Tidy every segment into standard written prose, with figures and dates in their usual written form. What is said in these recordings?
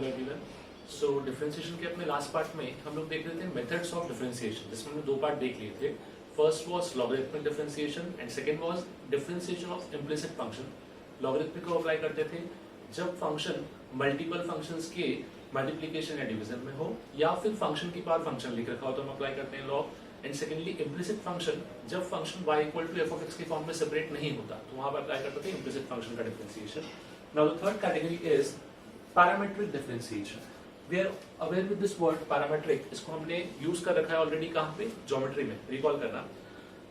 Hello everyone. सो differentiation के अपने last part में हम लोग देख रहे थे मेथड्स ऑफ डिफरेंशिएशन, जिसमें हमने दो पार्ट देख लिए थे। First was logarithmic differentiation and second was differentiation of implicit function. Logarithmic को अप्लाई करते थे जब फंक्शन मल्टीपल फंक्शंस के मल्टीप्लिकेशन या डिवीजन में हो, या फिर फंक्शन की पावर फंक्शन लिख रखा हो तो हम अप्लाई करते हैं log. And secondly implicit function, जब function y equal to f of x के फॉर्म में सेपरेट नहीं होता तो वहां पर अप्लाई करते थे इम्प्लिसिट फंक्शन का differentiation. Now the third category is parametric differentiation. We are aware with this word parametric. इसको हमने यूज कर रखा है ऑलरेडी कहां पे, ज्योमेट्री में। रिकॉल करना,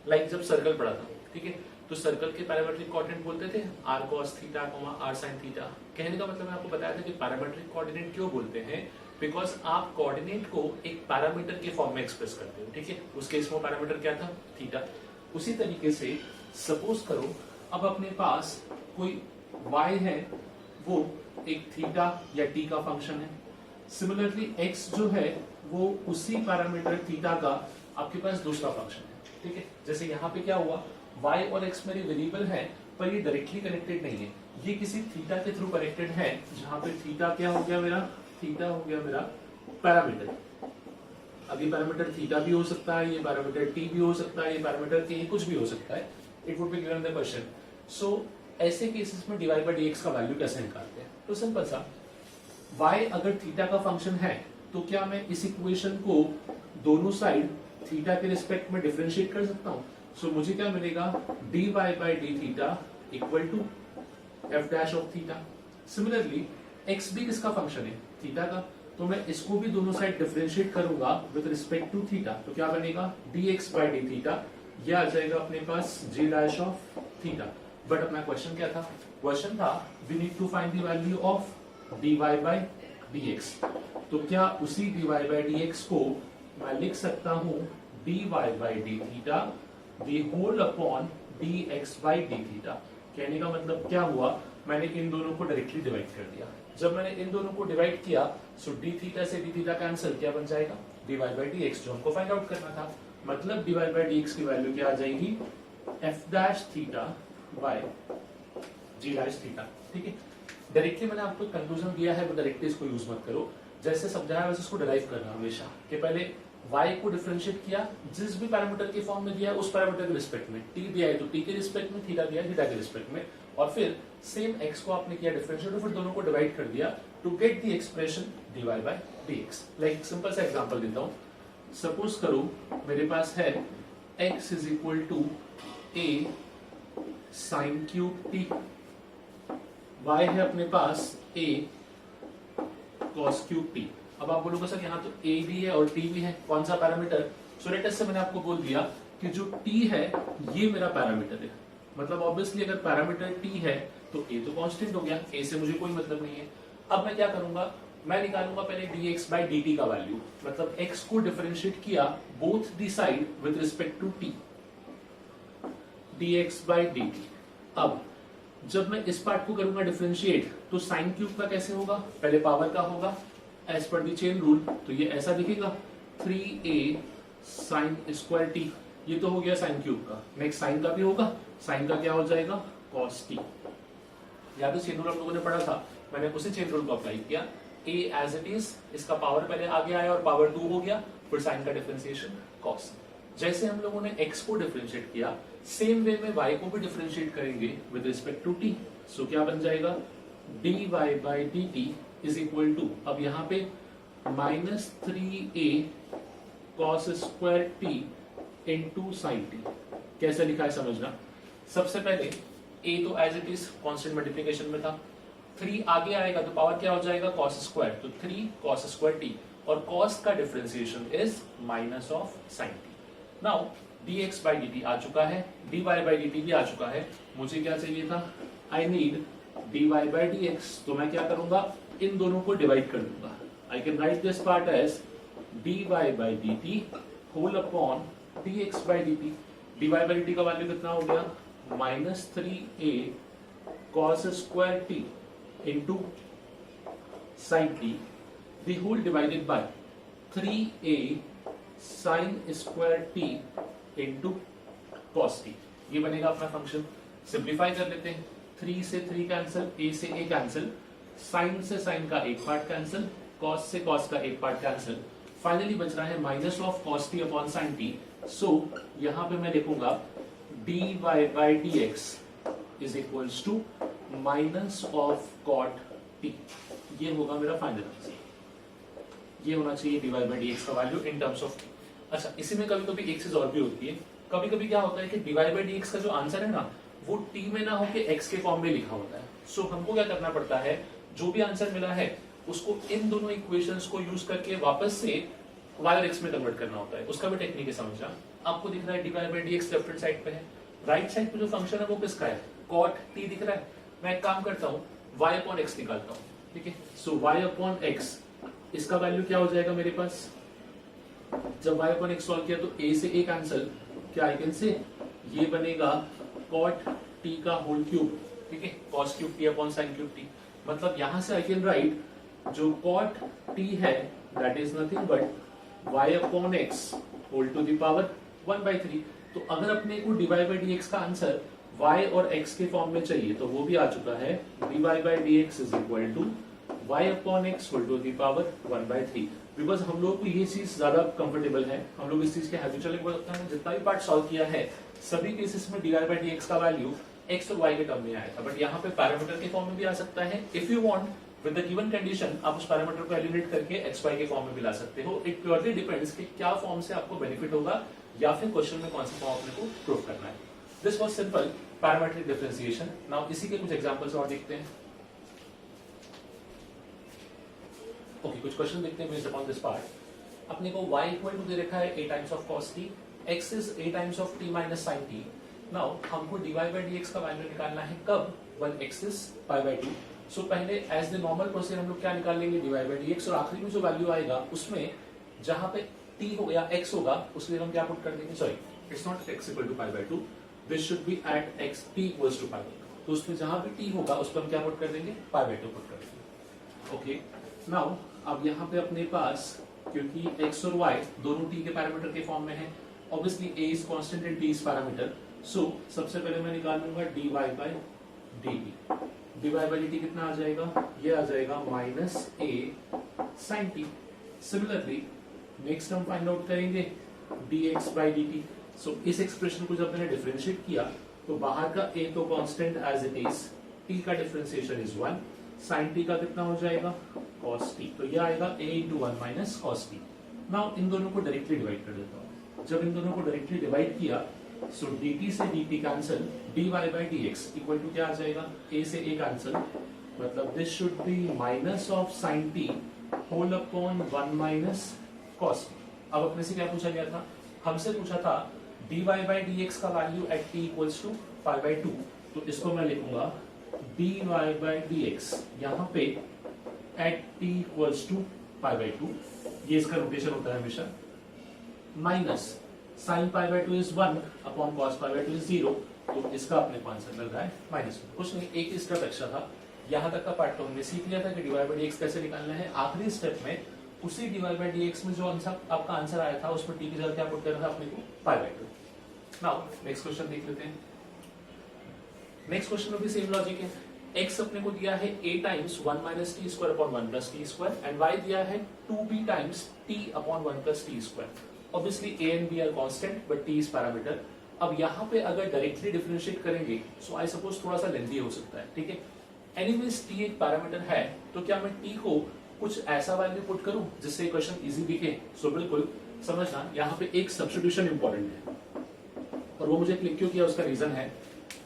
लाइक जब सर्कल पढ़ा था, ठीक है, तो सर्कल के पैरामीट्रिक कोऑर्डिनेट बोलते थे r cos theta, r sin theta. कहने का मतलब मैं आपको बताया था कि पैरामीट्रिक कोऑर्डिनेट क्यों बोलते हैं, बिकॉज आप कोऑर्डिनेट को एक पैरामीटर के फॉर्म में एक्सप्रेस करते हो, ठीक है। उस केस में पैरामीटर क्या था, थीटा। उसी तरीके से सपोज करो अब अपने पास कोई y है, वो एक थीटा या t का फंक्शन है। सिमिलरली x जो है वो उसी पैरामीटर थीटा का आपके पास दूसरा फंक्शन है, ठीक है। जैसे यहाँ पे क्या हुआ, y और x मेरी वेरिएबल है, पर ये डायरेक्टली कनेक्टेड नहीं है, ये किसी थीटा के थ्रू कनेक्टेड है, जहां पे थीटा क्या हो गया मेरा, थीटा हो गया मेरा पैरामीटर। अब ये पैरामीटर थीटा भी हो सकता है, ये पैरामीटर t भी हो सकता है, ये पैरामीटर k कुछ भी हो सकता है। It would be given the question. So ऐसे केसेस में dy by dx का वैल्यू कैसे निकालते हैं, तो सिंपल सा, y अगर थीटा का फंक्शन है तो क्या मैं इस इक्वेशन को दोनों साइड थीटा के रिस्पेक्ट में डिफरेंशिएट कर सकता हूं। सो मुझे क्या मिलेगा, dy by d theta equal to f dash of theta. Similarly x भी किसका फंक्शन है, थीटा का, तो मैं इसको भी दोनों साइड डिफरेंशिएट करूंगा विद रिस्पेक्ट टू थीटा, तो क्या बनेगा, dx by d थीटा। यह आ जाएगा अपने पास g dash of theta. But अपना क्वेश्चन क्या था, क्वेश्चन था we need to find the value of dy by dx। तो क्या उसी dy by dx को मैं लिख सकता हूं dy by d theta the whole upon dx by d theta. कहने का मतलब क्या हुआ, मैंने इन दोनों को डायरेक्टली डिवाइड कर दिया। जब मैंने इन दोनों को डिवाइड किया, सो d थीटा से d थीटा कैंसिल, क्या बन जाएगा, dy by dx, जो हमको फाइंड आउट करना था। मतलब dy by dx की वैल्यू क्या आ जाएगी, f dash theta by g dash theta, ठीक है। डायरेक्टली मैंने आपको कंक्लूजन दिया है, वो डायरेक्टली इसको यूज मत करो, जैसे समझाया वैसे इसको डिराइव करना हमेशा, कि पहले y को डिफरेंशिएट किया जिस भी पैरामीटर के फॉर्म में दिया उस पैरामीटर के रिस्पेक्ट में, t दिया है तो t के रिस्पेक्ट में, थीटा दिया है थीटा के रिस्पेक्ट में, और फिर सेम x को आपने किया डिफरेंशिएट और फिर दोनों को डिवाइड कर दिया to get the expression dy by dx। Like simple सा एग्जांपल देता हूं, सपोज करो मेरे पास है x is equal to a sin cube t, y है अपने पास a cos क्यूब t। अब आप बोलोगे सर यहाँ तो a भी है और t भी है, कौन सा पैरामीटर, सो लेट्स से मैंने आपको बोल दिया कि जो t है ये मेरा पैरामीटर है। मतलब ऑब्वियसली अगर पैरामीटर t है तो a तो कांस्टेंट हो गया, a से मुझे कोई मतलब नहीं है। अब मैं क्या करूंगा, मैं निकालूंगा पहले dx by dt का वैल्यू, मतलब x को डिफरेंशिएट किया both the side with respect to t, dx by dt। अब जब मैं इस पार्ट को करूंगा डिफरेंशिएट, तो साइन क्यूब का कैसे होगा, पहले पावर का होगा एज पर दी चेन रूल, तो ये ऐसा दिखेगा 3a साइन स्क्वायर t। ये तो हो गया साइन क्यूब का। नेक्स्ट साइन का भी होगा, साइन का क्या हो जाएगा, cos t। या तो चेन रूल हम लोगों ने पढ़ा था, मैंने उसी चेन रूल को अप्लाई किया, a एज इट इज, इसका पावर पहले आगे आया और पावर 2 हो गया, फिर साइन का डिफरेंशिएशन cos। जैसे हम लोगों ने x को डिफरेंशिएट किया, सेम वे में y को भी डिफरेंशिएट करेंगे with respect to t। So क्या बन जाएगा, dy by dt is equal to, अब यहाँ पे minus 3a cos square t into sine t। कैसे लिखा है समझना, सबसे पहले a तो as it is constant multiplication में था, 3 आगे आएगा तो पावर क्या हो जाएगा, cos स्क्वायर, तो 3 cos स्क्वायर t, और cos का differentiation is minus of sine t। Now dx by dt आ चुका है, dy by dt भी आ चुका है, मुझे क्या चाहिए था, I need dy by dx। तो मैं क्या करूंगा, इन दोनों को डिवाइड कर दूंगा। I can write this part as dy by dt whole upon dx by dt। dy by dt का वैल्यू कितना हो गया, minus 3a cos square t into sine t, the whole divided by 3a sine square t into cos t। ये बनेगा अपना function. Simplify कर लेते हैं, 3 से 3 कैंसिल, a से a कैंसिल, साइन से साइन का एक पार्ट कैंसिल, कॉस से कॉस का एक पार्ट कैंसिल, फाइनली बच रहा है minus of cos t upon sine t. So यहां पे मैं लिखूंगा dy by d x is equals to minus of cot t. ये होगा मेरा फाइनल आंसर, ये होना चाहिए dy बाई डी एक्स का वैल्यू इन टर्म्स ऑफ। अच्छा, इसी में कभी कभी एक चीज और भी होती है, कभी कभी क्या होता है कि dy बाई डी एक्स का जो आंसर है ना वो t में ना होके x के फॉर्म में लिखा होता है। सो हमको क्या करना पड़ता है, जो भी आंसर मिला है उसको इन दोनों इक्वेशंस को यूज करके वापस से y और x में कन्वर्ट करना होता है। उसका भी टेक्निक है समझना। आपको दिख रहा है dy by d x left hand side पे है, राइट साइड पे जो फंक्शन है वो किसका है, cot t दिख रहा है। मैं एक काम करता हूँ y अपॉन x निकालता हूँ, ठीक है। सो y अपॉन x इसका वैल्यू क्या हो जाएगा मेरे पास, जब y अपॉन x सॉल्व किया तो a से a कैंसिल, क्या आई कैन से ये बनेगा cot t का होल क्यूब, ठीक है, cos cube t upon sin cube t। मतलब यहां से आई कैन राइट जो cot t है that is nothing but y upon x whole to the power 1/3। तो अगर अपने को dy बाई dx का आंसर y और x के फॉर्म में चाहिए तो वो भी आ चुका है, dy by dx is equal to y upon x whole to the power 1/3। Because हम लोग को ये चीज ज्यादा कंफर्टेबल है, हम लोग इस चीज के हैबिचुअल हैं। जितना भी पार्ट सॉल्व किया है सभी केसेस में dy बाई dx का वैल्यू x और y के टर्म में आया था, बट यहाँ पे पैरामीटर के फॉर्म में भी आ सकता है। If you want with the given condition आप उस पैरामीटर को एलिमिनेट करके x y के फॉर्म में भी ला सकते हो। इट प्योरली डिपेंड्स कि क्या फॉर्म से आपको बेनिफिट होगा या फिर क्वेश्चन में कौन सा फॉर्म अपने को प्रूव करना है। This was simple parametric differentiation. Now इसी के कुछ एग्जांपल्स और देखते हैं। ओके, कुछ क्वेश्चन देखते हैं बेस्ड अपॉन दिस पार्ट। अपने को y इक्वल टू दे रखा है a times of cos t, x is a times of t minus sin t। Now हमको dy बाई dx का वैल्यू निकालना है कब, when x is pi by 2। सो पहले एज द नॉर्मल प्रोसीजर हम लोग क्या निकाल लेंगे, dy बाई dx, और आखिरी में जो वैल्यू आएगा उसमें जहां पे t हो या x होगा उसके लिए हम क्या पुट कर देंगे, sorry it's not x equal to pi by 2, this should be at x t equals to pi by 2। तो उसमें जहां पे t होगा उस पर हम क्या पुट कर देंगे, pi by 2 पुट कर देंगे। ओके, नाउ अब यहाँ पे अपने पास क्योंकि x और y दोनों t के पैरामीटर के फॉर्म में है, obviously a is constant and t is parameter. So सबसे पहले मैं निकाल लूंगा dy by dt। dy by dt कितना आ जाएगा, ये आ जाएगा minus a sin t। Similarly next हम फाइंड आउट करेंगे dx बाई dt। सो इस एक्सप्रेशन को जब मैंने डिफरेंशिएट किया तो बाहर का a तो constant as it is, t का डिफरेंशिएशन इज 1, sin t का कितना हो जाएगा cos t, तो ये आएगा a into 1 minus cos t। Now in दोनों को डायरेक्टली डिवाइड कर देता हूँ। जब इन दोनों को डायरेक्टली डिवाइड किया सो dt से dt cancel, dy by dx equal to क्या आ जाएगा, a से a कैंसिल, मतलब this should be minus of sin t whole upon 1 minus cos t। अब अपने से क्या पूछा गया था, हमसे पूछा था dy बाई dx का value at t equals to pi by 2। तो इसको मैं लिखूंगा dy बाई dx यहाँ पे at t equals to pi by 2, ये इसका रोटेशन होता है हमेशा, minus sin pi by 2 is 1 upon cos pi by 2 is 0। तो इसका अपने को आंसर मिल रहा है -1। कुछ नहीं, एक ही स्टेप एक्स्ट्रा था। यहाँ तक का पार्ट तो हमने सीख लिया था कि dy बाई dx कैसे निकालना है। आखिरी स्टेप में उसी dy बाई dx में जो आंसर आपका आंसर आया था उसमें t की जगह क्या पुट करना था अपने को, pi by 2। Now next question देख लेते हैं। नेक्स्ट क्वेश्चन में भी सेम लॉजिक है। x अपने को दिया है a times 1 minus t square upon 1 plus t square and y दिया है 2b times t upon 1 plus t square. Obviously a and b are constant but t is parameter. अब यहाँ पे अगर डायरेक्टली डिफरेंशिएट करेंगे सो आई सपोज थोड़ा सा lengthy हो सकता है, ठीक है। एनीवेज t एक पैरामीटर है, तो क्या मैं t को कुछ ऐसा वैल्यू पुट करूं जिससे क्वेश्चन इजी दिखे। सो बिल्कुल समझना, यहाँ पे एक सब्स्टिट्यूशन इंपॉर्टेंट है और वो मुझे क्लिक क्यों किया उसका रीजन है,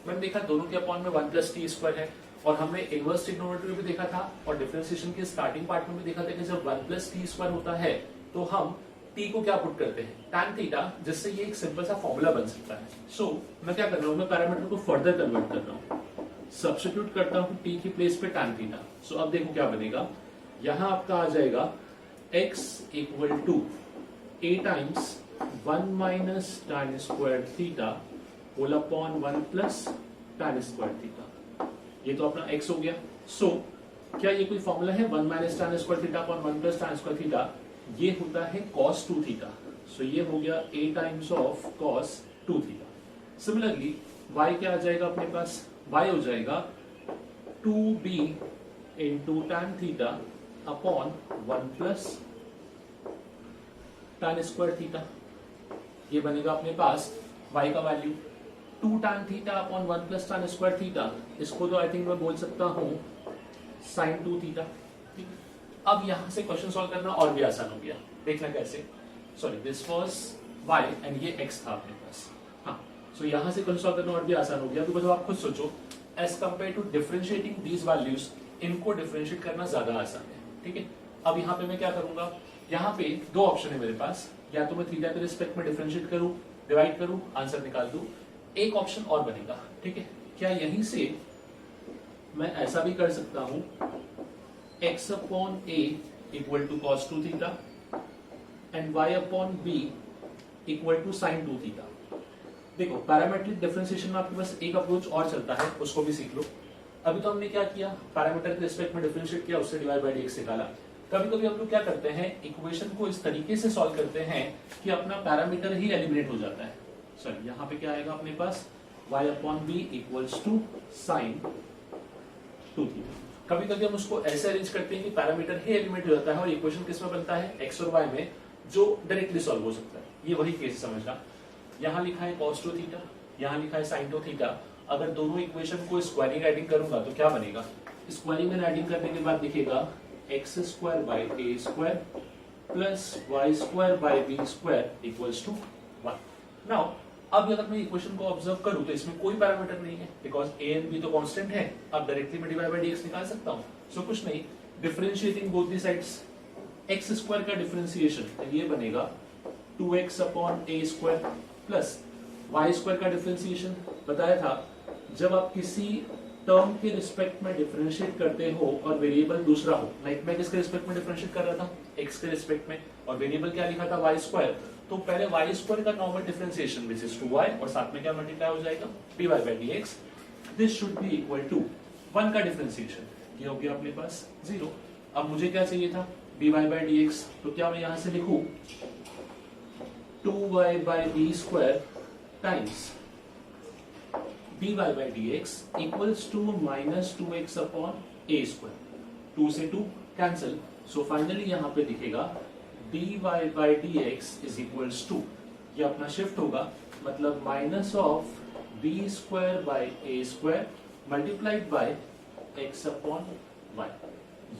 मैंने देखा दोनों के अपॉन में 1 प्लस टी स्क्वायर है और हमने इनवर्स ट्रिग्नोमेट्री में भी देखा था और डिफरेंशिएशन के स्टार्टिंग पार्ट में भी देखा था कि जब 1 प्लस टी स्क्वायर होता है तो हम t को क्या पुट करते हैं, tan थीटा, जिससे ये एक सिंपल सा फॉर्मूला बन सकता है। सो मैं क्या कर रहा हूँ, मैं पैरामीटर को फर्दर कन्वर्ट कर रहा हूँ, सब्स्टिट्यूट करता हूँ t की प्लेस पे tan थीटा। सो अब देखो क्या बनेगा, यहाँ आपका आ जाएगा x equal to a times 1 minus tan square theta whole upon 1 plus tan square theta. ये तो अपना x हो गया। सो क्या ये कोई फॉर्मूला है 1 minus tan square theta upon 1 plus tan square theta, ये होता है cos 2 थीटा। सो ये हो गया a times of cos 2 theta. Similarly y क्या आ जाएगा अपने पास, y हो जाएगा 2b into tan theta upon 1 plus tan square theta, ये बनेगा अपने पास y का value 2 tan theta upon 1 plus tan square theta, इसको तो आई थिंक मैं बोल सकता हूं sin 2 थीटा। अब यहां से क्वेश्चन सॉल्व करना और भी आसान हो गया, देखना कैसे। Sorry, this was y and ये x था अपने पास। हाँ, सो यहां से क्वेश्चन सॉल्व करना और भी आसान हो गया, बिकॉज आप खुद सोचो as compare to differentiating these values, इनको डिफरेंशिएट करना ज्यादा आसान है। ठीक है, अब यहाँ पे मैं क्या करूंगा, यहाँ पे दो ऑप्शन है मेरे पास, या तो मैं थीटा के रिस्पेक्ट में डिफरेंशिएट करूं, डिवाइड करूं, आंसर निकाल दूं। एक ऑप्शन और बनेगा, ठीक है, क्या यहीं से मैं ऐसा भी कर सकता हूं, x upon a equal to cos 2 theta and y upon b equal to sin 2 theta. देखो, पैरामेट्रिक डिफरेंशिएशन में आपके पास एक अप्रोच और चलता है, उसको भी सीख लो। अभी तो हमने क्या किया, पैरामीटर के रिस्पेक्ट में डिफरेंशिएट किया, उससे डिवाइड बाय dx निकाला। कभी कभी हम लोग क्या करते हैं, इक्वेशन को इस तरीके से सॉल्व करते हैं कि अपना पैरामीटर ही एलिमिनेट हो जाता है। सॉरी, यहाँ पे क्या आएगा अपने पास, y upon b equals to sin 2 theta. कभी कभी हम उसको ऐसे अरेंज करते हैं कि पैरामीटर ही एलिमिनेट हो जाता है और इक्वेशन किस में बनता है, x और y में, जो डायरेक्टली सॉल्व हो सकता है। ये वही केस समझना, यहाँ लिखा है cos 2 थीटा, यहाँ लिखा है sin 2 थीटा। अगर दोनों इक्वेशन को स्क्वायरिंग एडिंग करूंगा तो क्या बनेगा, स्क्वायरिंग एंड एडिंग करने के बाद दिखेगा x square by a square plus y square by b square equals to 1। Now अब अगर मैं इक्वेशन को ऑब्जर्व करूं तो इसमें कोई पैरामीटर नहीं है, बिकॉज ए एंड बी तो कांस्टेंट है। अब डायरेक्टली मैं डिवाइड बाय डीएक्स निकाल सकता हूं। सो कुछ नहीं, differentiating both the sides, x square का डिफरेंशिएशन ये बनेगा 2x अपॉन ए स्क्वायर प्लस वाई स्क्वायर का डिफरेंशिएशन बताया था, जब आप किसी टर्म के रिस्पेक्ट में डिफरेंशिएट करते हो और वेरिएबल दूसरा हो, लाइक मैं किसके रिस्पेक्ट में डिफरेंशिएट कर रहा था, x के रिस्पेक्ट में, और वेरिएबल क्या लिखा था, y स्क्वायर, तो पहले y स्क्वायर का normal differentiation which is 2y और साथ में क्या मल्टीप्लाई हो जाएगा dy bye dx, this should be equal to 1 का डिफरेंशिएशन, ये हो गया अपने पास 0। अब मुझे क्या चाहिए था, dy बाय dx, तो क्या मैं यहां से लिखूं 2y बाय b square times dy by dx equals to minus 2x upon a square, 2 से 2 कैंसिल, सो फाइनली यहाँ पे दिखेगा dy by dx is equals to, ये अपना शिफ्ट होगा, मतलब minus of b square by a square multiplied bye x upon y,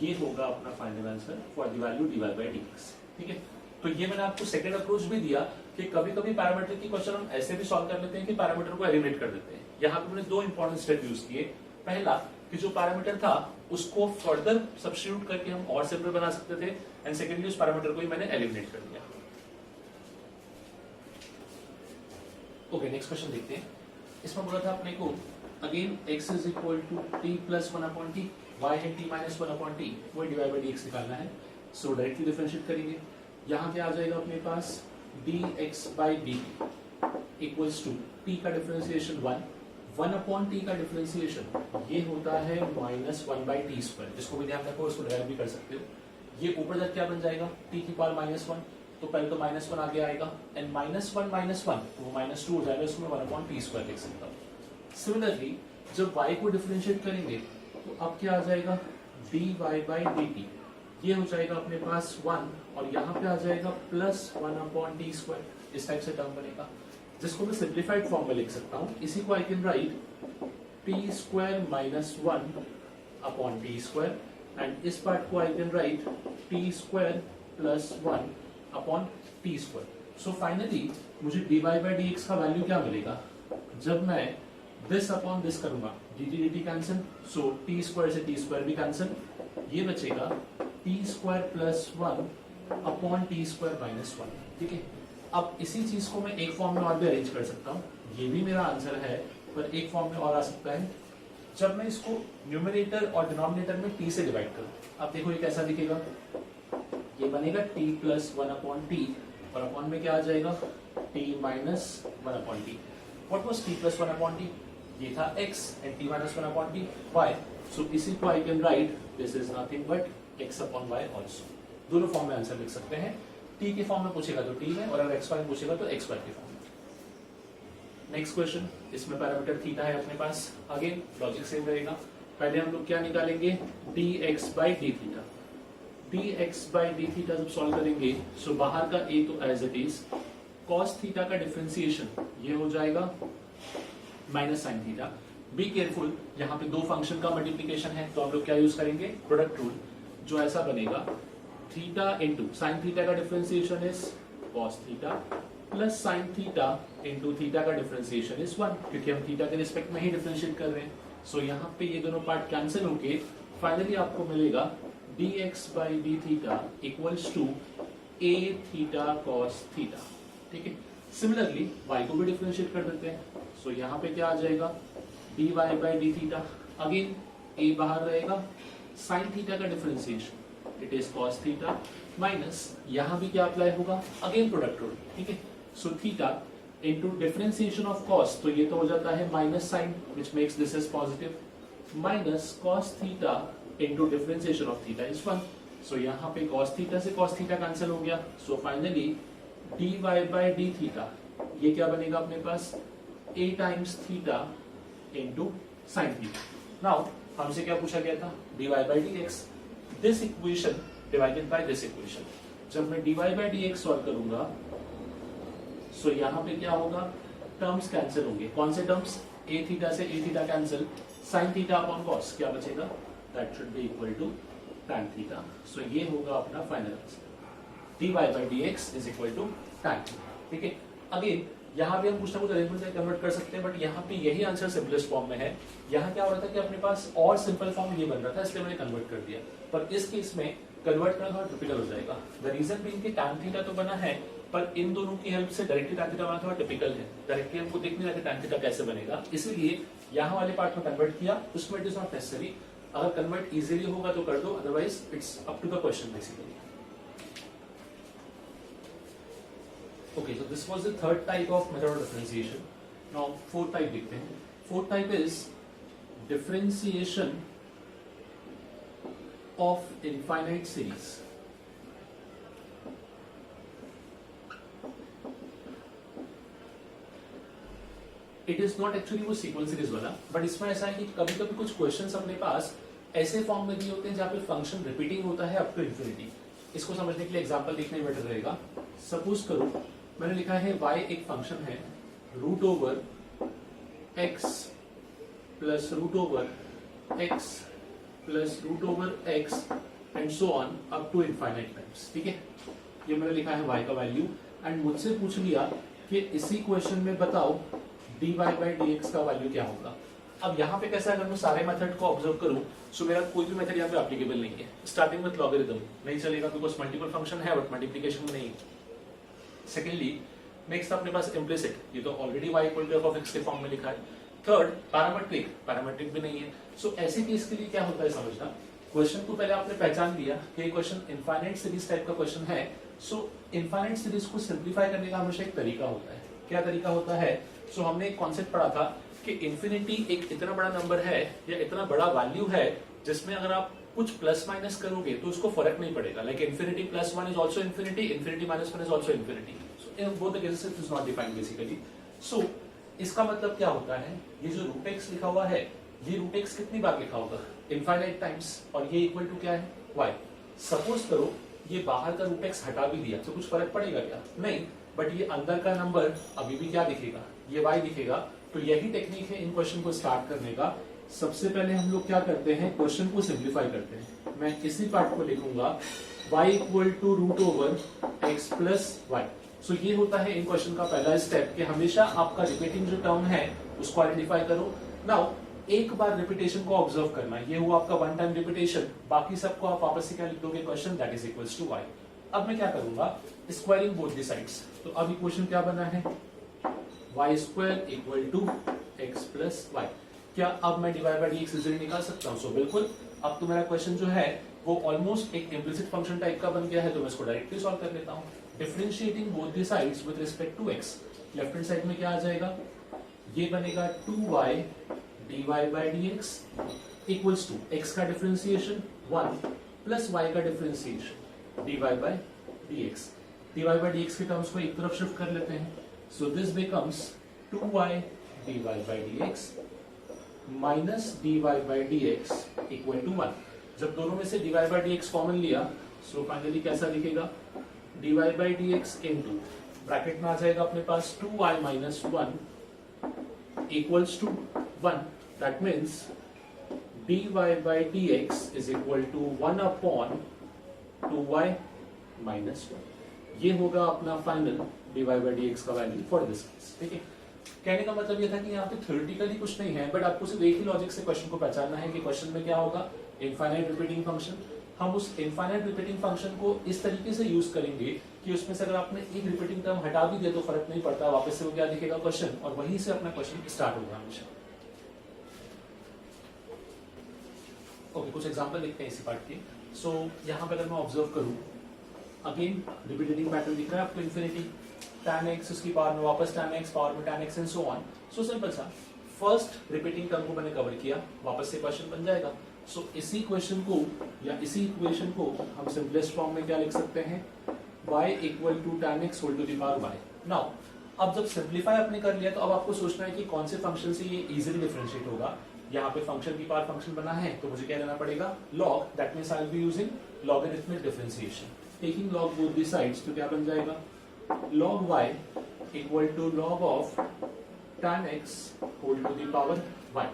ये होगा अपना final answer for the value dy by dx। ठीक है, तो ये मैंने आपको सेकंड अप्रोच भी दिया कि कभी कभी पैरामीटर की क्वेश्चन हम ऐसे भी सॉल्व कर लेते हैं कि पैरामीटर को एलिमिनेट कर देते हैं। यहाँ पे मैंने दो इंपॉर्टेंट स्टेप यूज किए, पहला कि जो पैरामीटर था उसको फर्दर सब्स्टिट्यूट करके हम और सिंपल बना सकते थे, एंड सेकेंडली उस पैरामीटर को ही मैंने एलिमिनेट कर दिया। ओके, नेक्स्ट क्वेश्चन देखते हैं। इसमें बोला था अपने को again x is equal to t plus 1 upon t, y है t माइनस 1 अपॉन टी, वही डिवाइड बाय dx निकालना है। सो डायरेक्टली डिफरेंशिएट करेंगे, यहाँ क्या आ जाएगा अपने पास dx by dt equals to t का डिफरेंशिएशन 1 अपॉन t का डिफरेंशिएशन ये होता है माइनस 1 बाई टी स्क्वायर, जिसको भी ध्यान रखो उसको डिवाइड भी कर सकते हो। ये ऊपर तक क्या बन जाएगा, t की पावर माइनस 1, तो पहले तो माइनस 1 आगे आएगा, एंड माइनस 1 वो माइनस 2 हो जाएगा, इसको मैं 1 अपॉन टी स्क्वायर लिख सकता हूँ। सिमिलरली जब y को डिफरेंशिएट करेंगे तो अब क्या आ जाएगा dy बाई dt, ये हो जाएगा अपने पास 1 और यहाँ पे आ जाएगा प्लस 1 अपॉन टी स्क्वायर, इस टाइप से टर्म बनेगा, जिसको मैं सिंप्लीफाइड फॉर्म में लिख सकता हूँ। इसी को I can right T square minus 1 upon T square, and इस पार्ट को I can right T square plus 1 upon T square. So finally मुझे dy बाई dx का वैल्यू क्या मिलेगा, जब मैं दिस अपॉन दिस करूंगा, dt cancel, so T square से टी स्क्वायर भी कैंसिल, ये बचेगा T square plus 1 upon T square minus 1। ठीक है, अब इसी चीज को मैं एक फॉर्म में और भी अरेंज कर सकता हूँ, ये भी मेरा आंसर है, पर एक फॉर्म में और आ सकता है जब मैं इसको न्यूमरेटर और डिनोमिनेटर में t से डिवाइड करूँ। अब देखो ये कैसा दिखेगा, ये बनेगा t प्लस 1 अपॉन टी, और अपॉन में क्या आ जाएगा t minus 1 upon T. What was t plus 1 upon T, ये था x, and t minus 1 upon t y। सो इसी को I can write this is nothing but x upon y also. दोनों फॉर्म में आंसर लिख सकते हैं, t के फॉर्म में पूछेगा तो t में, और अगर x में पूछेगा तो x के फॉर्म में। नेक्स्ट क्वेश्चन, इसमें पैरामीटर थीटा है अपने पास, अगेन लॉजिक सेम रहेगा, पहले हम लोग क्या निकालेंगे, dx by d theta. dx by d theta जब सॉल्व करेंगे सो बाहर का a तो as it is, cos theta का डिफरेंशिएशन ये हो जाएगा minus sine theta. Be careful, यहाँ पे दो फंक्शन का मल्टीप्लीकेशन है तो हम लोग क्या यूज करेंगे, प्रोडक्ट रूल, जो ऐसा बनेगा थीटा इंटू साइन थीटा का differentiation is cos theta plus sine theta into theta का डिफरेंशिएशन इज 1, क्योंकि हम थीटा के रिस्पेक्ट में ही डिफरेंशिएट कर रहे हैं। सो यहाँ पे ये दोनों पार्ट कैंसिल होके फाइनली आपको मिलेगा dx by d theta equals to a theta cos theta. ठीक है, सिमिलरली y को भी डिफरेंशिएट कर देते हैं। सो यहाँ पे क्या आ जाएगा, dy by d theta, again a बाहर रहेगा, साइन थीटा का differentiation it is cos theta minus यहाँ भी क्या अप्लाई होगा, अगेन प्रोडक्ट रूल। ठीक है, so theta into differentiation of cos, तो ये तो हो जाता है minus sine which makes this is positive, minus cos theta into differentiation of theta is 1। So यहाँ पे cos थीटा से cos थीटा कैंसिल हो गया। So finally dy by d theta ये क्या बनेगा अपने पास, a times theta into sine theta. Now हमसे क्या पूछा गया था, dy by dx, this equation divided by this equation. जब मैं dy by dx सॉल्व करूंगा सो यहाँ पे क्या होगा, टर्म्स कैंसिल होंगे। कौन से टर्म्स, a थीटा से a theta cancel, sine theta upon cos क्या बचेगा, that should be equal to tan theta. So ये होगा अपना final answer, dy by dx is equal to tan। ठीक है, अगेन यहाँ भी हम कुछ ना कुछ अरेंजमेंट से कन्वर्ट कर सकते हैं, बट यहाँ पे यही आंसर सिंपलेस्ट फॉर्म में है। यहाँ क्या हो रहा था कि अपने पास और सिंपल फॉर्म ये बन रहा था, इसलिए मैंने कन्वर्ट कर दिया, पर इस केस में कन्वर्ट करना थोड़ा टिपिकल हो जाएगा। द रीजन बीइंग कि tan थीटा तो बना है, पर इन दोनों की हेल्प से डायरेक्टली tan थीटा बना थोड़ा टिपिकल है, डायरेक्टली हमको देख नहीं रहा कि tan थीटा कैसे बनेगा, इसलिए यहाँ वाले पार्ट में कन्वर्ट किया, उसमें इट इज नॉट नेसेसरी। अगर कन्वर्ट इजीली होगा तो कर दो, otherwise it's up to the question basically. Okay, so this was the third type of method of differentiation. Now fourth type देखते हैं। Fourth type is differentiation of infinite series. It is not actually वो sequence series वाला, but इसमें ऐसा है कि कभी कभी कुछ questions अपने पास ऐसे फॉर्म में दिए होते हैं जहाँ पे फंक्शन रिपीटिंग होता है अप टू इंफिनिटी। इसको समझने के लिए एग्जांपल देखने में बेटर रहेगा। सपोज करो मैंने लिखा है y एक फंक्शन है root over x plus root over x plus root over x and so on up to infinite times. ठीक है, ये मैंने लिखा है y का वैल्यू, एंड मुझसे पूछ लिया कि इसी क्वेश्चन में बताओ dy by dx का वैल्यू क्या होगा। अब यहाँ पे कैसा, अगर मैं सारे मेथड को ऑब्जर्व करूं सो मेरा कोई भी मेथड यहाँ पे एप्लीकेबल नहीं है। स्टार्टिंग विद लॉगरिथम नहीं चलेगा बिकॉज मल्टीपल फंक्शन है बट मल्टीप्लिकेशन नहीं। सेकेंडली नेक्स्ट अपने पास इम्प्लिसिट, ये तो already y equal to f of x के फॉर्म में लिखा है। थर्ड पैरामेट्रिक, पैरामेट्रिक भी नहीं है। सो ऐसे केस के लिए क्या होता है समझना, क्वेश्चन को पहले आपने पहचान लिया कि ये क्वेश्चन इनफाइनाइट सीरीज टाइप का क्वेश्चन है। सो इनफाइनाइट सीरीज को सिंप्लीफाई करने का हमेशा एक तरीका होता है। क्या तरीका होता है, सो हमने एक कॉन्सेप्ट पढ़ा था कि इन्फिनिटी एक इतना बड़ा नंबर है या इतना बड़ा वैल्यू है जिसमें अगर आप कुछ प्लस माइनस करोगे तो उसको फर्क नहीं पड़ेगा। Like infinity plus one is also infinity, infinity minus one is also infinity. In both the cases it is not defined basically. So इसका मतलब क्या होता है, ये जो रूट एक्स लिखा हुआ है ये रूट एक्स कितनी बार लिखा होगा, इनफाइनाइट टाइम्स, और ये इक्वल टू क्या है, y। सपोज करो ये बाहर का रूट एक्स हटा भी दिया तो कुछ फर्क पड़ेगा क्या, नहीं, बट ये अंदर का नंबर अभी भी क्या दिखेगा, ये y दिखेगा। तो यही टेक्निक है इन क्वेश्चन को स्टार्ट करने का। सबसे पहले हम लोग क्या करते हैं, क्वेश्चन को सिंप्लीफाई करते हैं। मैं इसी पार्ट को लिखूंगा y equal to root over x plus y. So ये होता है इन क्वेश्चन का पहला स्टेप कि हमेशा आपका रिपीटिंग जो टर्म है उसको आइडेंटिफाई करो। नाउ एक बार रिपीटेशन को ऑब्जर्व करना, ये हुआ आपका वन टाइम रिपीटेशन, बाकी सबको आप वापस से क्या लिख दोगे, question that is equals to y। अब मैं क्या करूंगा, स्क्वायरिंग बोथ द साइड्स। तो अब इक्वेशन क्या बना है, y square equal to x plus y. क्या अब मैं डिवाइड बाय dx इजीली निकाल सकता हूं? सो बिल्कुल। अब तो मेरा क्वेश्चन जो है वो ऑलमोस्ट एक इम्प्लिसिट फंक्शन टाइप का बन गया है, तो मैं इसको डायरेक्टली सॉल्व कर लेता हूं। Differentiating both the sides with respect to x, left hand side में क्या आ जाएगा, ये बनेगा 2y dy by dx equals to x का डिफरेंशिएशन 1 प्लस y का differentiation dy by dx। dy by dx के टर्म्स को एक तरफ शिफ्ट कर लेते हैं। So this becomes 2y dy by dx minus d y by d x equal to 1। जब दोनों में से d y by d x common लिया, सो फाइनली कैसा दिखेगा, d y by d x into bracket में आ जाएगा अपने पास 2y minus 1 equals to 1। That means dy by dx is equal to 1 upon 2y minus 1। ये होगा अपना फाइनल dy by dx का वैल्यू फॉर दिस केस। ठीक है, कहने का मतलब ये था कि यहाँ पे थ्योरेटिकली कुछ नहीं है, बट आपको सिर्फ एक ही लॉजिक से क्वेश्चन को पहचानना है कि क्वेश्चन में क्या होगा, इनफाइनाइट रिपीटिंग फंक्शन। हम उस इनफाइनाइट रिपीटिंग फंक्शन को इस तरीके से यूज करेंगे कि उसमें से अगर आपने एक रिपीटिंग टर्म हटा भी दिया तो फर्क नहीं पड़ता, वापस से वो क्या दिखेगा क्वेश्चन, और वहीं से अपना क्वेश्चन स्टार्ट होगा हमेशा। ओके, कुछ एग्जांपल लिखते हैं इसी पार्ट के। सो यहाँ पे अगर मैं ऑब्जर्व करूँ, अगेन रिपीटिंग पैटर्न दिख रहा है आपको, इन्फिनिटी tan x उसकी पावर में वापस tan x पावर में tan x and so on. So simple सा फर्स्ट रिपीटिंग टर्म को मैंने कवर किया, वापस से क्वेश्चन बन जाएगा। सो इसी क्वेश्चन को या इसी इक्वेशन को हम सिंपलेस्ट फॉर्म में क्या लिख सकते हैं, y equal to tan x whole to the power y। Now अब जब सिंप्लीफाई आपने कर लिया तो अब आपको सोचना है कि कौन से फंक्शन से ये इजीली डिफरेंशिएट होगा। यहाँ पे फंक्शन की पावर फंक्शन बना है तो मुझे क्या लेना पड़ेगा, log। That means I will be using logarithmic differentiation, taking log both the sides. तो क्या बन जाएगा, log y equal to log of tan x whole to the power y।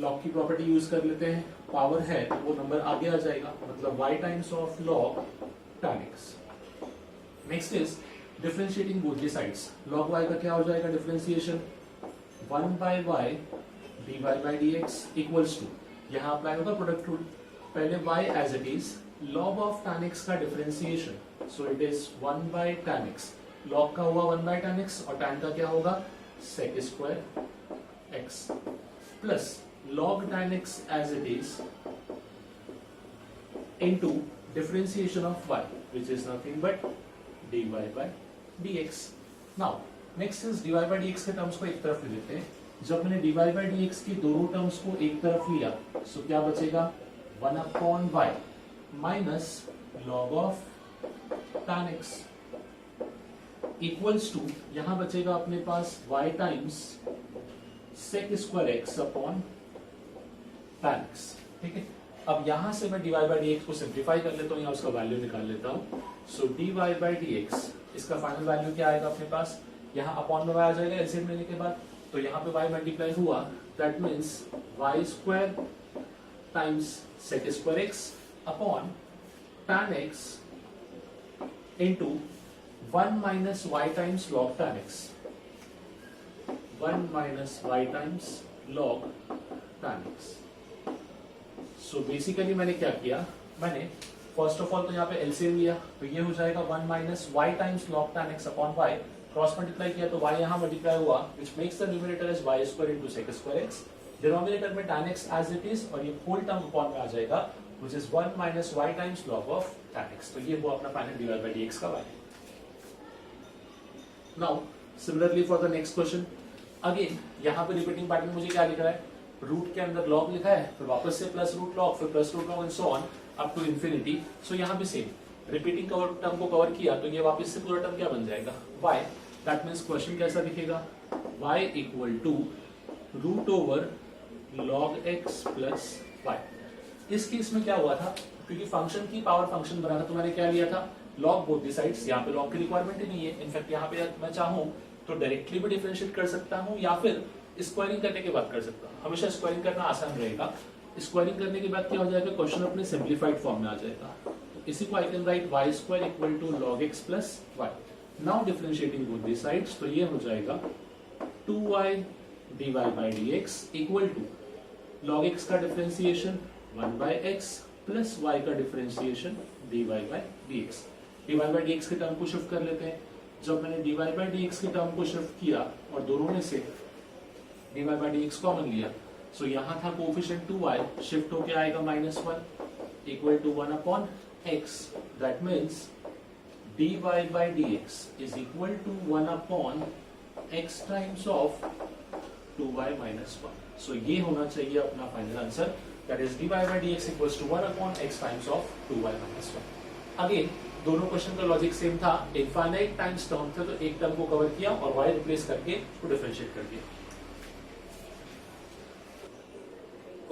log की प्रॉपर्टी यूज कर लेते हैं, पावर है तो वो नंबर आगे आ जाएगा, मतलब y times of log tan x। Next is differentiating both the sides. log y का क्या हो जाएगा differentiation, 1 by y dy by dx equals to, यहाँ अप्लाई होगा प्रोडक्ट रूल। पहले y as it is, log of tan x का differentiation, so it is 1 by tan x। log का हुआ 1 by tan x और tan का क्या होगा, sec square x plus log tan x as it is into differentiation of y which is nothing but dy by dx। Now next is dy by dx के terms को एक तरफ ले लेते हैं। जब मैंने dy by dx की दोनों टर्म्स को एक तरफ लिया, सो क्या बचेगा, 1 upon y minus log of tan x equals to, यहां बचेगा अपने पास y times sec square x upon tan x। ठीक है, अब यहां से मैं dy by dx को सिंप्लीफाई कर लेता हूं या उसका वैल्यू निकाल लेता हूं। सो dy by dx इसका फाइनल वैल्यू क्या आएगा अपने पास, यहाँ अपॉन में y आ जाएगा एलसीएम लेने के बाद, तो यहाँ पे y मल्टीप्लाई हुआ, that means y square times sec square x upon tan x into 1 minus y times log tan x, 1 minus y times log tan x। So basically मैंने क्या किया, मैंने फर्स्ट ऑफ ऑल तो यहाँ पे LCM लिया, तो ये हो जाएगा 1 minus y times log tan x upon y, cross multiply किया तो y यहाँ मल्टीप्लाई हुआ, which makes the numerator as y square into sec square x, denominator में tan x as it is और ये होल टर्म अपॉन में आ जाएगा, which is 1 minus y times log of tan x। तो ये वो अपना फाइनल dy by dx का value. Now similarly for the next question, again यहाँ पे रिपीटिंग पैटर्न मुझे क्या लिखा है, रूट के अंदर log लिखा है, फिर वापस से प्लस रूट log, फिर plus root log and so on up to infinity. So यहाँ भी सेम रिपीटिंग कवर टर्म को कवर किया तो ये वापस से पूरा टर्म क्या बन जाएगा, y। दैट मीन्स क्वेश्चन कैसा दिखेगा, y equal to root over log x plus y। इस केस में क्या हुआ था, क्योंकि फंक्शन की पावर फंक्शन बना था तो मैंने क्या लिया था, log बोथ द साइड्स। यहाँ पे log की रिक्वायरमेंट ही नहीं है, इनफैक्ट यहाँ पे मैं चाहूँ तो डायरेक्टली भी डिफरेंशिएट कर सकता हूँ या फिर स्क्वायरिंग करने के बाद कर सकता हूँ। हमेशा स्क्वायरिंग करना आसान रहेगा। स्क्वायरिंग करने के बाद क्या हो जाएगा, क्वेश्चन अपने सिंप्लीफाइड फॉर्म में आ जाएगा। तो इसी को I can write y square equal to log x plus y। Now differentiating both the sides, तो ये हो जाएगा 2y dy by dx equal to log x का differentiation 1 by x plus y का differentiation dy by dx। dy by dx के term को shift कर लेते हैं। जब मैंने dy by dx के टर्म को शिफ्ट किया और दोनों में से dy by dx कॉमन लिया, सो यहाँ था कोएफिशिएंट 2y, शिफ्ट होके आएगा -1 equal to 1 upon x। That means dy by dx is equal to 1 upon x times of 2y minus 1। So ये होना चाहिए अपना final answer, that is dy by dx equals to 1 upon x times of 2y minus 1। Again दोनों question का logic same था, infinite times term थे तो एक टर्म को कवर किया और y रिप्लेस करके उसको डिफरेंशिएट कर दिया।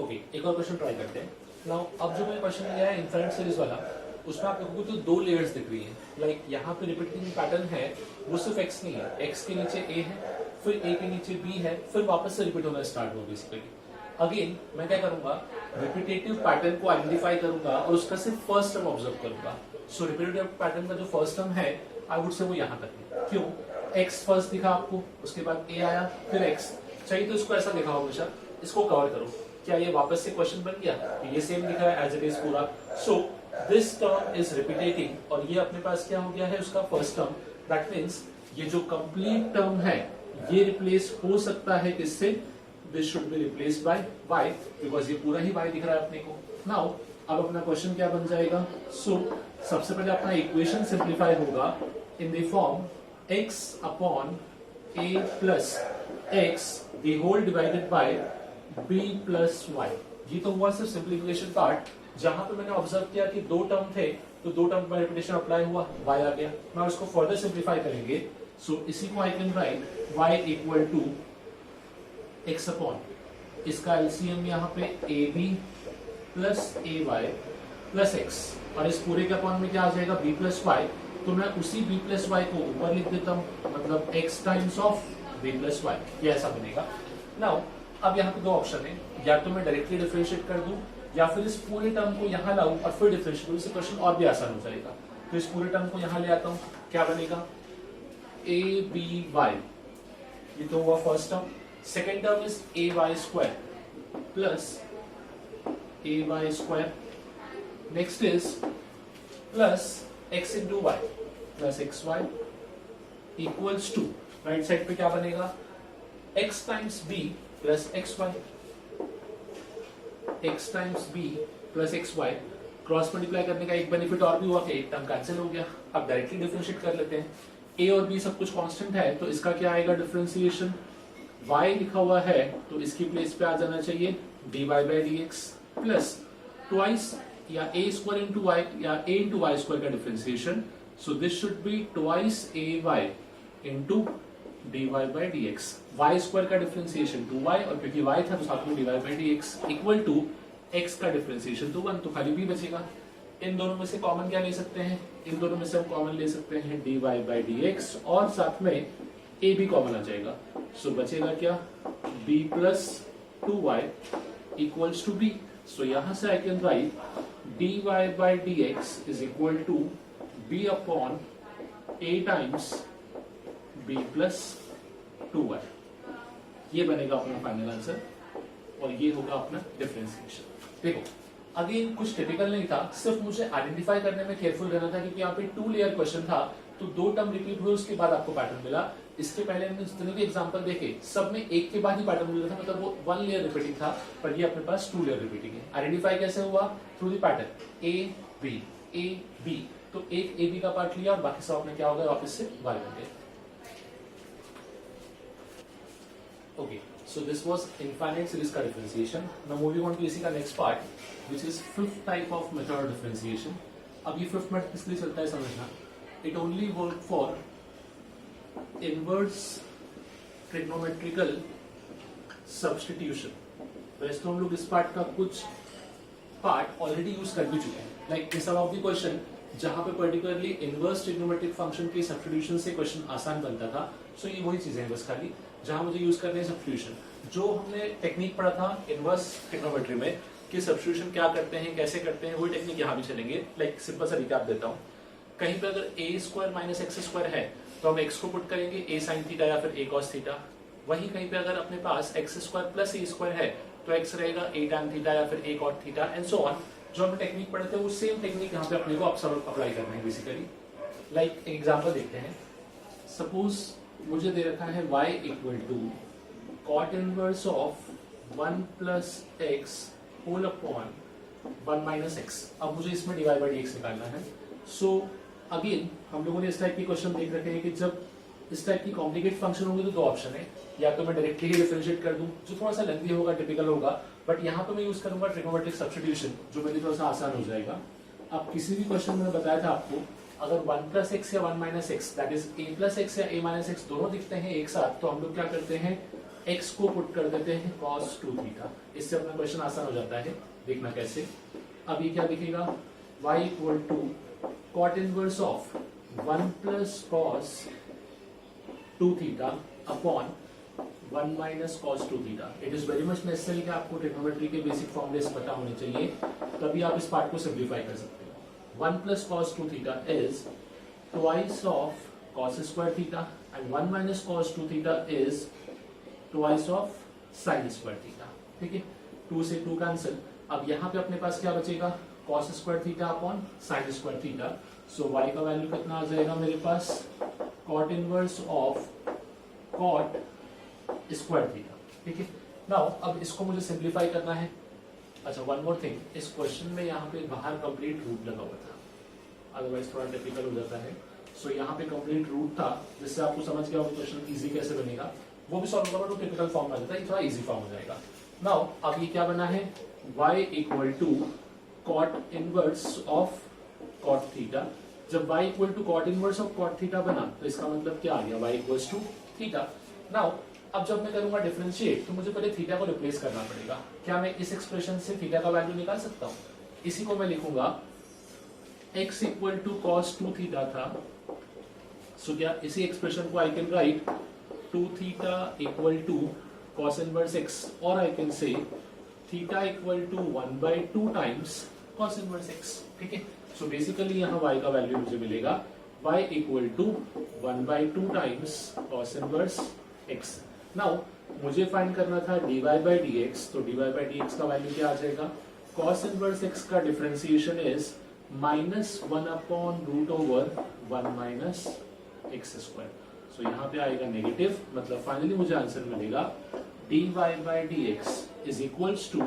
ओके, एक और क्वेश्चन ट्राई करते हैं। नाउ अब जो मैंने क्वेश्चन लिया है इनफाइनाइट सीरीज वाला, उसमें आप लोगों को तो दो लेयर्स दिख रही हैं। लाइक यहाँ पे रिपीटिंग पैटर्न है, वो सिर्फ x नहीं है, x के नीचे a है, फिर a के नीचे b है, फिर वापस से रिपीट होना स्टार्ट होगा बेसिकली। अगेन मैं क्या करूंगा, रिपीटेटिव पैटर्न को आइडेंटिफाई करूंगा और उसका सिर्फ फर्स्ट टर्म ऑब्जर्व करूंगा। सो रिपीटेटिव पैटर्न का जो फर्स्ट टर्म है आई वुड से वो यहाँ तक है। क्यों? x फर्स्ट दिखा आपको, उसके बाद a आया, फिर x चाहिए तो इसको ऐसा दिखा हमेशा, इसको कवर करो। क्या ये वापस से क्वेश्चन बन गया? ये सेम दिखा है एज इट इज पूरा। So this term is repeating और ये अपने पास क्या हो गया है, उसका फर्स्ट टर्म। दैट मीन्स ये जो कंप्लीट टर्म है ये रिप्लेस हो सकता है किससे? This should be replaced by y, because ये पूरा ही y दिख रहा है अपने को। नाउ अब अपना क्वेश्चन क्या बन जाएगा? सो सबसे पहले अपना इक्वेशन सिंप्लीफाई होगा in the form x upon a plus x the whole divided by b plus y। ये तो हुआ सिर्फ सिंप्लीफिकेशन पार्ट, जहां पे मैंने ऑब्जर्व किया कि दो टर्म थे तो दो टर्म पर रिपीटेशन अप्लाई हुआ, y आ गया। मैं उसको फर्दर सिंप्लीफाई करेंगे। सो इसी को I can write y equal to x upon, इसका एलसीएम यहाँ पे ab plus ay plus x, और इस पूरे के अपॉन में क्या आ जाएगा, b प्लस y। तो मैं उसी b प्लस y को ऊपर लिख देता हूँ, मतलब x times of b plus y, ये ऐसा बनेगा। नाउ अब यहाँ पे दो ऑप्शन है, या तो मैं डायरेक्टली डिफरेंशिएट कर दूं या फिर इस पूरे टर्म को यहाँ लाऊं और फिर डिफरेंशिएट करूं, इससे क्वेश्चन और भी आसान हो जाएगा। तो इस पूरे टर्म को यहाँ ले आता हूँ, क्या बनेगा, a b y, ये तो हुआ first term. Second term is a y square plus a y square, next is plus x into y plus x y equals to, right side पे क्या बनेगा, x times b plus x y, x times b plus x y. Cross multiply करने का एक benefit और भी हुआ कि एक टर्म कैंसिल हो गया। अब डायरेक्टली डिफरेंशिएट कर लेते हैं। a और b सब कुछ कांस्टेंट है तो इसका क्या आएगा डिफरेंशिएशन, y लिखा हुआ है तो इसकी प्लेस पे आ जाना चाहिए dy by dx plus twice या a स्क्वायर इंटू y या a इंटू वाई स्क्वायर का differentiation. So this should be twice ay into dy by dx, y square का डिफरेंशिएशन 2y, और क्योंकि y था तो साथ में dy by dx equal to x का डिफरेंशिएशन तो 1, तो खाली b बचेगा। इन दोनों में से कॉमन क्या ले सकते हैं, इन दोनों में से हम कॉमन ले सकते हैं dy बाई dx और साथ में a भी कॉमन आ जाएगा। सो बचेगा क्या, b plus 2y equals to b। So यहां से I can write dy by dx is equal to b upon a times b plus 2y। ये बनेगा अपना फाइनल आंसर और ये होगा अपना डिफरेंशिएशन। देखो अगेन कुछ टिपिकल नहीं था, सिर्फ मुझे आइडेंटिफाई करने में केयरफुल रहना था क्योंकि यहाँ पे 2 लेयर क्वेश्चन था तो दो टर्म रिपीट हुए उसके बाद आपको पैटर्न मिला। इसके पहले हमने जितने भी एग्जांपल देखे सब में एक के बाद ही पैटर्न मिल रहा था, मतलब वो 1 लेयर रिपीटिंग था, पर ये अपने पास 2 लेयर रिपीटिंग है। आइडेंटिफाई कैसे हुआ, through the pattern a b, तो एक a b का पार्ट लिया और बाकी सब अपने क्या हो गया, वापस से y बन गए। Okay, so this was infinite series का differentiation. Now moving on to इसी का next part, which is fifth type of method of differentiation. अब ये fifth method किस लिए चलता है समझना. It only work for inverse trigonometrical substitution. वैसे तो हम लोग इस पार्ट का कुछ पार्ट ऑलरेडी यूज कर भी चुके हैं. Like in some of the question जहां पे पर्टिकुलरली इनवर्स ट्रिग्नोमेट्रिक फंक्शन के सब्स्टिट्यूशन से क्वेश्चन आसान बनता था. सो ये वही चीजें हैं बस खाली जहां मुझे यूज करने हैं सब्स्टिट्यूशन. जो हमने टेक्निक पढ़ा था इनवर्स ट्रिग्नोमेट्री में कि सब्स्टिट्यूशन क्या करते हैं, कैसे करते हैं, वही टेक्निक यहाँ भी चलेंगे. लाइक सिंपल सा रिकैप देता हूँ. कहीं पे अगर a square minus x square है तो हम x को पुट करेंगे a साइन थीटा या फिर a कॉस थीटा. वही कहीं पे अगर अपने पास x square plus a square है तो x रहेगा a टैन थीटा या फिर a cot theta and so on. जो हमने टेक्निक पढ़े थे वो सेम टेक्निक यहाँ पे अपने को अप्लाई करना है बेसिकली. लाइक एग्जांपल देखते हैं. सपोज मुझे दे रखा है y equal to cot inverse of 1 plus x whole upon 1 minus x. अब मुझे इसमें डिवाइड बाई dx निकालना है. सो अगेन हम लोगों ने इस टाइप के क्वेश्चन देख रखे हैं कि जब इस टाइप की कॉम्प्लिकेट फंक्शन होंगे तो दो ऑप्शन है. या तो मैं डायरेक्टली ही डिफरेंशिएट कर दूं जो थोड़ा सा लेंथी होगा, टिपिकल होगा, बट यहाँ पे मैं यूज करूंगा ट्रिग्नोमेट्रिक सब्स्टिट्यूशन जो मेरे लिए थोड़ा सा आसान हो जाएगा. अब किसी भी क्वेश्चन में बताया था आपको अगर 1 प्लस एक्स या 1 minus x that is a plus x या a माइनस एक्स दोनों दिखते हैं एक साथ तो हम लोग क्या करते हैं x को पुट कर देते हैं cos 2 थीटा, इससे अपना क्वेश्चन आसान हो जाता है। देखना कैसे, अब ये क्या दिखेगा, y equal to cot inverse of 1 plus cos 2 theta upon 1 minus cos 2 theta. It is very much necessary कि आपको ट्रिग्नोमेट्री के बेसिक फॉर्मूलेस पता होने चाहिए, तभी आप इस पार्ट को सिंप्लीफाई कर सकते हो। 1 plus cos 2 theta is twice of cos square theta and 1 minus cos 2 theta is twice of sin square theta. ठीक है, 2 से 2 कैंसिल। अब यहाँ पे अपने पास क्या बचेगा, cos square theta upon sin square theta. So y का वैल्यू कितना आ जाएगा मेरे पास, cot inverse of cot square theta. ठीक है, नाउ अब इसको मुझे सिंप्लीफाई करना है। अच्छा, वन मोर थिंग, इस क्वेश्चन में यहाँ पे बाहर कंप्लीट रूट लगा हुआ था, अदरवाइज थोड़ा डिफिकल्ट हो जाता है। सो यहाँ पे कंप्लीट रूट था, जिससे आपको समझ गया क्वेश्चन इजी कैसे बनेगा। वो भी सॉल्व होगा, तो टिपिकल फॉर्म में आ जाता है, थोड़ा इजी फॉर्म हो जाएगा। नाउ अब ये क्या बना है, y equal to cot inverse of cot theta. जब y equal to cot inverse of cot theta बना, तो इसका मतलब क्या आ गया, y equals to theta. Now अब जब मैं करूंगा डिफरेंशिएट, तो मुझे पहले थीटा को रिप्लेस करना पड़ेगा। क्या मैं इस एक्सप्रेशन से थीटा का वैल्यू निकाल सकता हूँ? इसी को मैं लिखूंगा x equal to cos 2 theta था। सो क्या इसी एक्सप्रेशन को I can write 2 theta equal to cos inverse x, और I can say theta equal to 1/2 times cos inverse x। ठीक है, सो बेसिकली यहाँ y का वैल्यू मुझे मिलेगा y equal to 1/2 times cos inverse x। Now मुझे find करना था dy बाई dx, तो dy बाई dx का वैल्यू क्या आ जाएगा, cos इनवर्स x का differentiation is -1 upon root over 1 minus x square. So यहाँ पे आएगा नेगेटिव, मतलब फाइनली मुझे आंसर मिलेगा dy by dx is equals to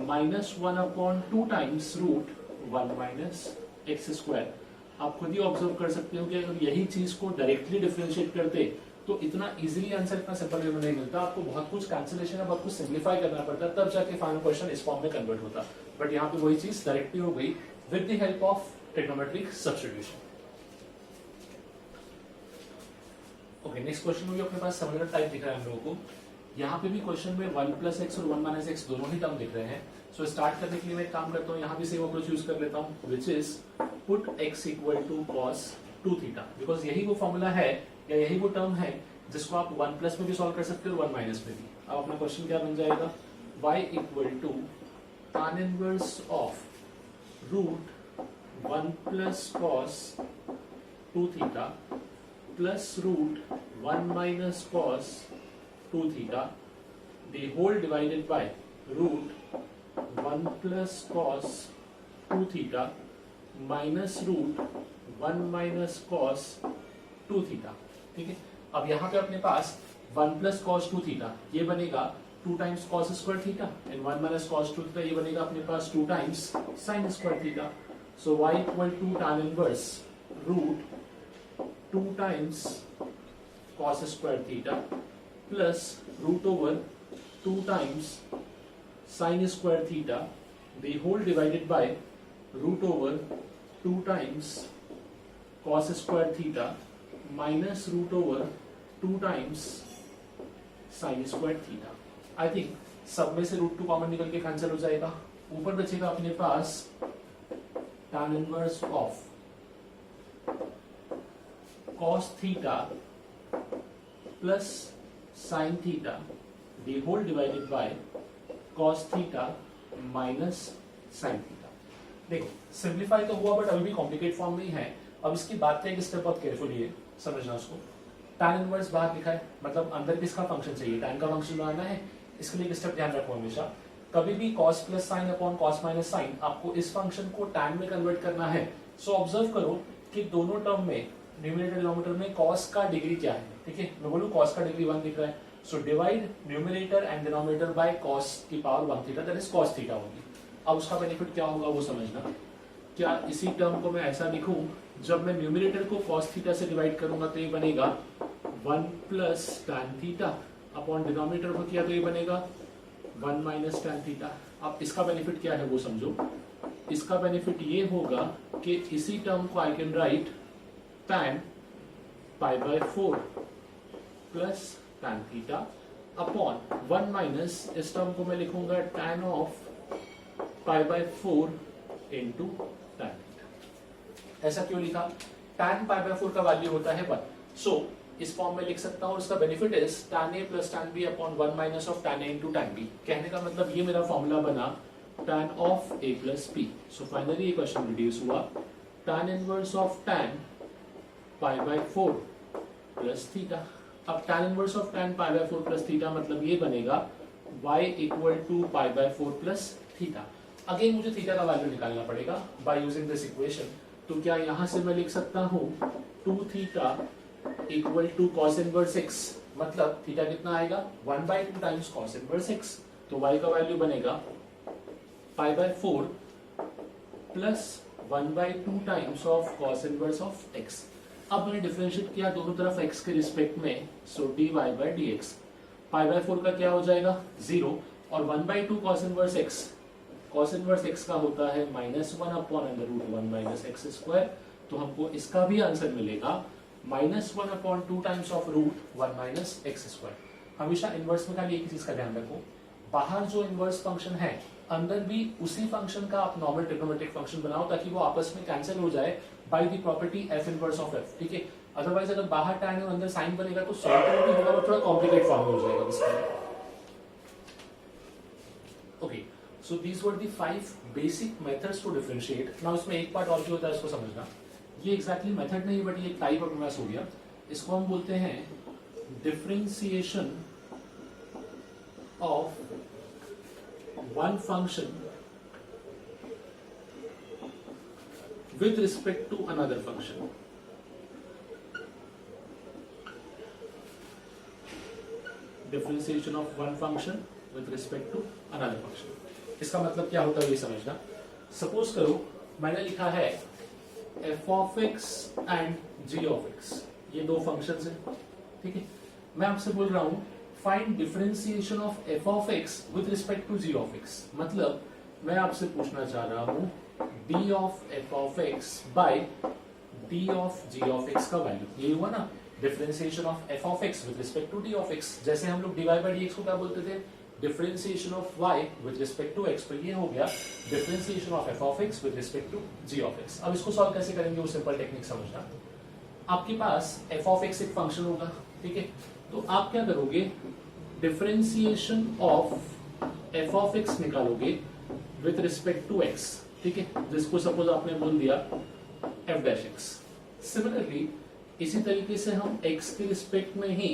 -1 upon 2 times root 1 minus x square. आप खुद ही ऑब्जर्व कर सकते हो कि अगर यही चीज को डायरेक्टली डिफरेंशिएट करते तो इतना इजीली आंसर इतना सिंपल वे में नहीं मिलता। आपको बहुत कुछ कैंसिलेशन है, बहुत कुछ सिंप्लीफाई करना पड़ता, तब जाके फाइनल क्वेश्चन इस फॉर्म में कन्वर्ट होता। बट यहाँ पे वही चीज डायरेक्टली हो गई with the help of trigonometric substitution. Okay, next question में भी अपने पास सिमिलर टाइप दिख रहा है हम लोगों को। यहाँ पे भी क्वेश्चन में 1 प्लस एक्स और 1 माइनस एक्स दोनों ही टर्म दिख रहे हैं। सो स्टार्ट करने के लिए मैं एक काम करता हूँ, यहाँ भी सेम अप्रोच यूज कर लेता हूँ, which is put x equal to cos 2 theta, because यही वो फॉर्मूला है या यही वो टर्म है जिसको आप 1 प्लस में भी सॉल्व कर सकते हो और 1 माइनस में भी। अब अपना क्वेश्चन क्या बन जाएगा, y equal to tan inverse of root 1 plus cos 2 theta plus root 1 minus cos 2 theta the whole divided by root 1 plus cos 2 theta minus root 1 minus cos 2 theta। ठीक है, अब यहाँ पे अपने पास 1 plus cos 2 theta ये बनेगा 2 times cos square theta and 1 minus cos 2 theta ये बनेगा अपने पास 2 times sin square theta। So y equal to tan inverse root 2 times cos square theta plus root over 2 times sin square theta the whole divided by root over 2 times cos square theta minus root over 2 times sin square theta। I think सब में से root 2 common निकल के cancel हो जाएगा। ऊपर बचेगा अपने पास tan inverse of cos theta plus sin theta the whole divided by cos theta minus sin theta। देखो सिंप्लीफाई तो हुआ, बट अभी भी कॉम्प्लिकेट फॉर्म में ही है। अब इसकी बात एक स्टेप बहुत केयरफुली है समझना उसको। tan इनवर्स बाहर लिखा है, मतलब अंदर किसका फंक्शन चाहिए, tan का फंक्शन बनाना है। इसके लिए एक स्टेप ध्यान रखो हमेशा, कभी भी cos plus sine upon cos minus sine, आपको इस फंक्शन को tan में कन्वर्ट करना है। सो ऑब्जर्व करो कि दोनों टर्म में न्यूमरेटर डिनोमिनेटर में cos का डिग्री क्या है। ठीक है, मैं बोलूं cos का डिग्री 1 दिख रहा है, so divide numerator and denominator by cos की power 1 theta, that is cos theta होगी। अब उसका बेनिफिट क्या होगा वो समझना। क्या इसी टर्म को मैं ऐसा लिखूं, जब मैं न्यूमरेटर को cos थीटा से डिवाइड करूंगा तो ये बनेगा 1 plus tan theta upon denominator को किया तो ये बनेगा 1 माइनस tan थीटा। अब इसका बेनिफिट क्या है वो समझो। इसका बेनिफिट ये होगा कि इसी टर्म को I can right tan pi by 4 plus tan theta upon 1 minus इस टर्म को मैं लिखूंगा tan of pi by 4 into tan। ऐसा क्यों लिखा? tan पाई बाय 4 का वैल्यू होता है 1, सो इस फॉर्म में लिख सकता हूं। इसका benefit is tan a plus tan b upon 1 minus of tan a into tan b। कहने का मतलब ये मेरा फॉर्मूला बना tan of a plus b। So finally ये क्वेश्चन रिड्यूस हुआ tan inverse of tan pi by 4 plus theta. अब tan inverse of tan pi by 4 plus theta मतलब ये बनेगा y equal to pi by 4 plus theta. Again मुझे theta का value निकालना पड़ेगा बाय यूजिंग दिस इक्वेशन। तो क्या यहां से मैं लिख सकता हूं 2 theta equal to cos inverse x, मतलब थीटा कितना आएगा 1/2 टाइम्स कॉस इनवर्स x। तो y का वैल्यू बनेगा pi by 4 plus 1/2 times of cos inverse of x। अब मैंने डिफरेंशिएट किया दोनों तरफ x के रिस्पेक्ट में, so dy bye dx। Pi by 4 का क्या हो जाएगा 0 और 1/2 cos inverse x, cos inverse x का होता है -1 upon under root 1 minus x square. तो हमको इसका भी आंसर मिलेगा -1 upon 2 times of root 1 minus x square. हमेशा इनवर्स में खाली एक चीज का ध्यान रखो, बाहर जो इनवर्स फंक्शन है अंदर भी उसी फंक्शन का आप नॉर्मल ट्रिग्नोमेट्रिक फंक्शन बनाओ ताकि वो आपस में कैंसिल हो जाए by the property f inverse of f। ठीक है, अदरवाइज अगर बाहर tan है और अंदर साइन बनेगा तो सॉल्व भी होगा, वो थोड़ा कॉम्प्लिकेट फॉर्म में हो जाएगा इसका। Okay, so these were the 5 basic methods to differentiate. Now इसमें एक पार्ट और भी होता है, इसको समझना। ये एग्जैक्टली मेथड नहीं बट ये टाइप ऑफ मैथ्स हो गया। इसको हम बोलते हैं differentiation of one function with respect to another function। Differentiation of one function with respect to another function। इसका मतलब क्या होता है ये समझना। सपोज करो मैंने लिखा है f of x and g of x, ये दो फंक्शंस हैं। ठीक है, मैं आपसे बोल रहा हूं find differentiation of f of x with respect to g of x। मतलब मैं आपसे पूछना चाह रहा हूं d of f of x by d of g of x का वैल्यू। ये हुआ ना differentiation of f of x with respect to d of x। जैसे हम लोग dy by dx को क्या बोलते थे, differentiation of y with respect to x। तो ये हो गया differentiation of f of x with respect to g of x। अब इसको सॉल्व कैसे करेंगे वो सिंपल टेक्निक समझना। आपके पास f of x एक फंक्शन होगा, ठीक है, तो आप क्या करोगे differentiation of f of x निकालोगे विथ रिस्पेक्ट टू x। ठीक है, जिसको सपोज आपने बोल दिया f डैश x। सिमिलरली इसी तरीके से हम x के रिस्पेक्ट में ही